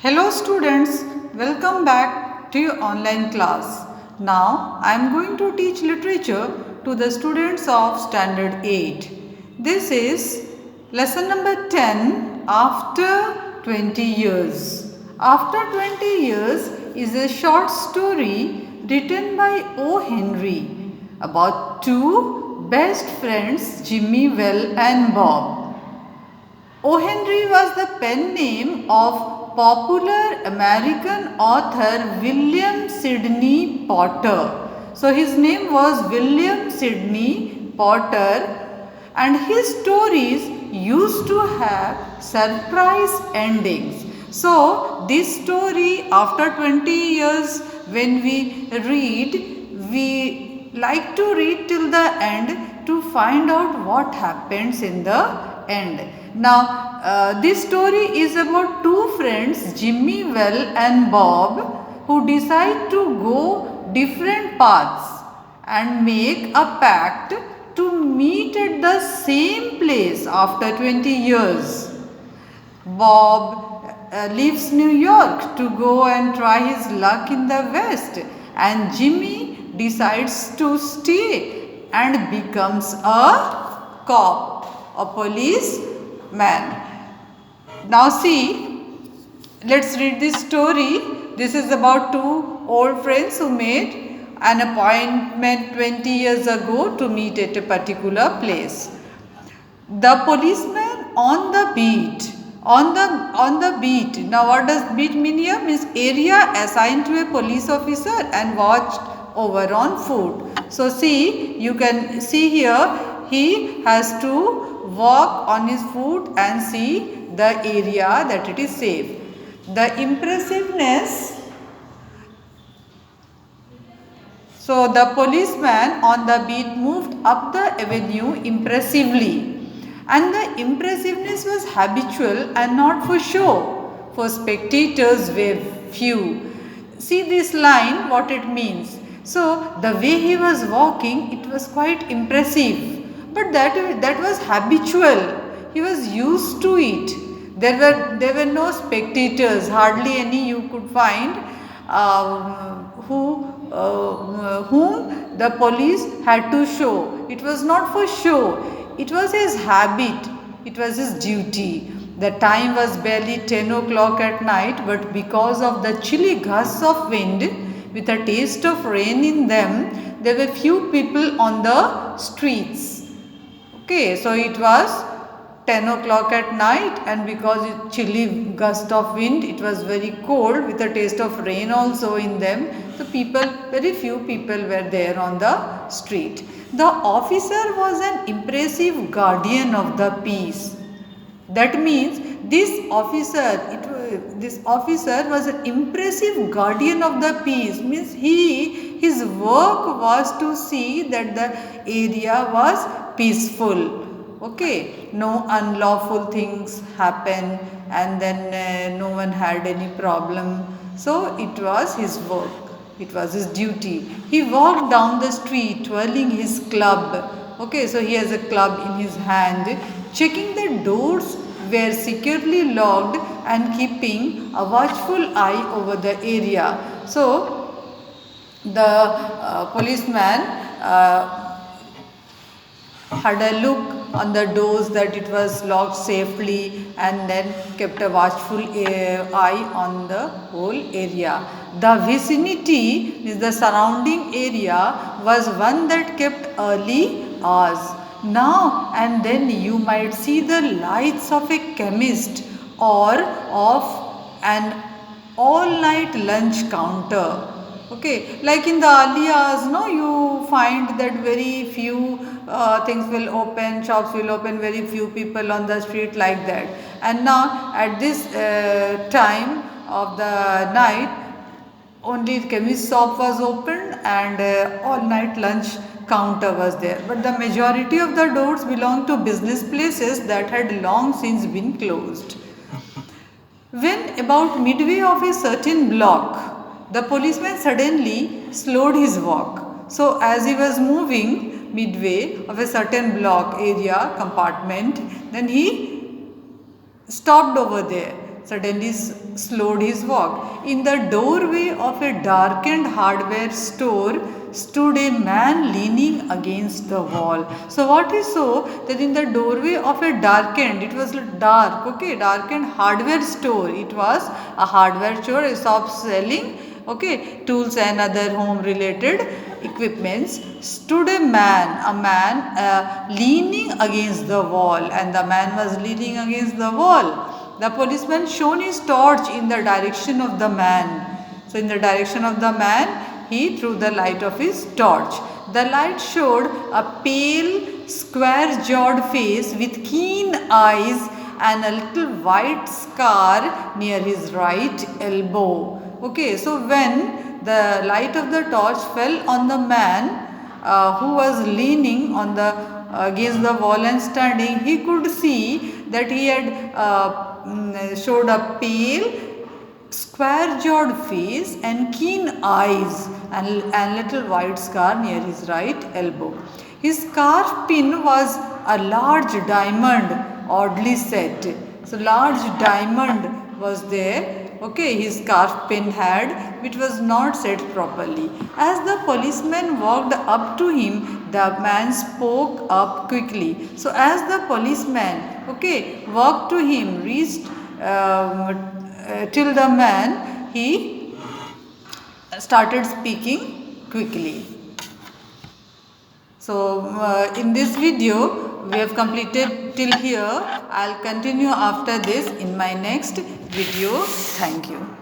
Hello students, welcome back to your online class. Now I am going to teach literature to the students of standard 8. This is lesson number 10, After 20 Years. After 20 Years is a short story written by O. Henry about two best friends, Jimmy Well and Bob. O. Henry was the pen name of popular American author William Sidney Potter. So his name was William Sidney Potter, and his stories used to have surprise endings. So this story, after 20 years when we read, we like to read till the end to find out what happens in the end. Now, this story is about two friends, Jimmy Well and Bob, who decide to go different paths and make a pact to meet at the same place after 20 years. Bob leaves New York to go and try his luck in the West, and Jimmy decides to stay and becomes a cop, a policeman. Now see, let's read this story. This is about two old friends who made an appointment 20 years ago to meet at a particular place. The policeman on the beat. On the beat. Now what does beat mean here? Means area assigned to a police officer and watched over on foot. So see, you can see here he has to walk on his foot and see the area that it is safe. The impressiveness. So the policeman on the beat moved up the avenue impressively. And the impressiveness was habitual and not for show, for spectators were few. See this line, what it means. So the way he was walking, it was quite impressive, but that was habitual. He was used to it. There were no spectators, hardly any you could find whom the police had to show. It was not for show. It was his habit, it was his duty. The time was barely 10 o'clock at night, but because of the chilly gusts of wind with a taste of rain in them, there were few people on the streets. Okay, so it was 10 o'clock at night, and because it chilly gust of wind, it was very cold with a taste of rain also in them. So very few people were there on the street. The officer was an impressive guardian of the peace. That means this officer was an impressive guardian of the peace. Means his work was to see that the area was peaceful. Okay, no unlawful things happen, and then no one had any problem. So it was his work. It was his duty. He walked down the street twirling his club. Okay, so he has a club in his hand, checking the doors were securely locked and keeping a watchful eye over the area. So the policeman had a look on the doors that it was locked safely, and then kept a watchful eye on the whole area. The vicinity, means the surrounding area, was one that kept early hours. Now and then you might see the lights of a chemist or of an all-night lunch counter. Okay, like in the early hours, no, you find that very few things will open, shops will open, very few people on the street like that. And now at this time of the night, only chemist shop was open and all night lunch counter was there. But the majority of the doors belong to business places that had long since been closed. When about midway of a certain block, the policeman suddenly slowed his walk. So as he was moving midway of a certain block area compartment, then he stopped over there. suddenly slowed his walk. In the doorway of a darkened hardware store stood a man leaning against the wall. So what he saw, that in the doorway of a darkened, it was dark, okay, darkened hardware store. It was a hardware store, a shop selling, okay, tools and other home related equipments. Stood a man leaning against the wall, and the man was leaning against the wall. The policeman shone his torch in the direction of the man. So in the direction of the man, he threw the light of his torch. The light showed a pale, square-jawed face with keen eyes and a little white scar near his right elbow. Okay, so when the light of the torch fell on the man who was leaning on the against the wall and standing, he could see that he had showed a pale, square-jawed face and keen eyes and little white scar near his right elbow. His scarf pin was a large diamond, oddly set. So large diamond was there. Okay, his scarf pin had, which was not set properly. As the policeman walked up to him, the man spoke up quickly. So as the policeman, okay, walked to him, reached till the man, he started speaking quickly. So in this video we have completed till here. I'll continue after this in my next video. Thank you.